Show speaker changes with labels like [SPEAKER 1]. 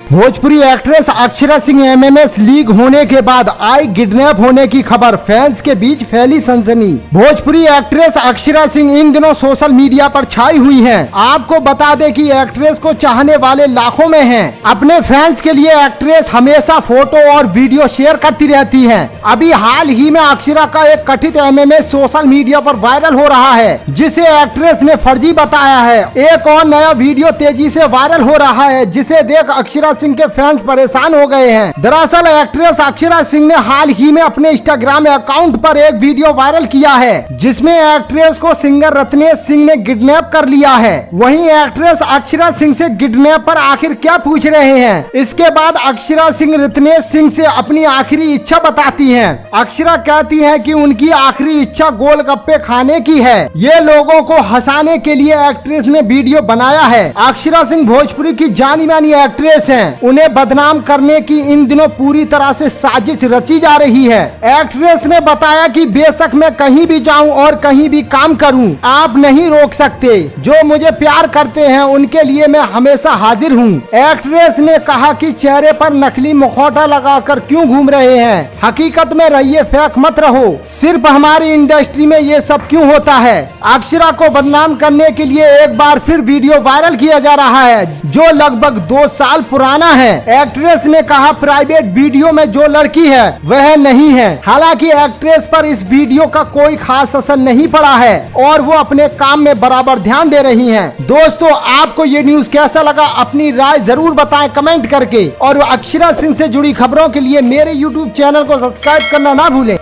[SPEAKER 1] Bhojpuri actress Akshara Singh MMS leak होने के बाद आई किडनैप होने की खबर, फैंस के बीच फैली सनसनी। भोजपुरी एक्ट्रेस अक्षरा सिंह इन दिनों सोशल मीडिया पर छाई हुई हैं। आपको बता दें कि एक्ट्रेस को चाहने वाले लाखों में हैं। अपने फैंस के लिए एक्ट्रेस हमेशा फोटो और वीडियो शेयर करती रहती हैं। अभी हाल ही में अक्षरा का एक कथित एमएमएस सोशल मीडिया पर वायरल हो रहा है, जिसे एक्ट्रेस ने फर्जी बताया है। एक और नया वीडियो तेजी से वायरल हो रहा है, जिसे देख अक्षरा सिंह के फैंस परेशान हो गए हैं। दरअसल एक्ट्रेस अक्षरा सिंह ने हाल ही में अपने इंस्टाग्राम अकाउंट पर एक वीडियो वायरल किया है, जिसमें एक्ट्रेस को सिंगर रत्नेश सिंह ने किडनैप कर लिया है। वहीं एक्ट्रेस अक्षरा सिंह से किडनैप पर आखिर क्या पूछ रहे हैं। इसके बाद अक्षरा सिंह रत्नेश सिंह से अपनी आखिरी इच्छा बताती हैं। अक्षरा कहती है कि उनकी आखिरी इच्छा गोलगप्पे खाने की है। ये लोगों को हंसाने के लिए एक्ट्रेस ने वीडियो बनाया है। अक्षरा सिंह भोजपुरी की जानी मानी एक्ट्रेस हैं। उन्हें बदनाम करने की इन दिनों पूरी तरह से साजिश रची जा रही है। एक्ट्रेस ने बताया कि बेशक मैं कहीं भी जाऊं और कहीं भी काम करूं, आप नहीं रोक सकते। जो मुझे प्यार करते हैं उनके लिए मैं हमेशा हाजिर हूं। एक्ट्रेस ने कहा कि चेहरे पर नकली मुखौटा लगाकर क्यों घूम रहे हैं, हकीकत में रहिए, फेक मत रहो। सिर्फ हमारी इंडस्ट्री में ये सब क्यों होता है। अक्षरा को बदनाम करने के लिए एक बार फिर वीडियो वायरल किया जा रहा है, जो लगभग 2 साल पुराना है। एक्ट्रेस ने कहा प्राइवेट वीडियो में जो लड़की है वह नहीं है। हालांकि एक्ट्रेस पर इस वीडियो का कोई खास असर नहीं पड़ा है और वो अपने काम में बराबर ध्यान दे रही हैं। दोस्तों, आपको ये न्यूज कैसा लगा, अपनी राय जरूर बताएं कमेंट करके। और अक्षरा सिंह से जुड़ी खबरों के लिए मेरे YouTube चैनल को सब्सक्राइब करना ना भूलें।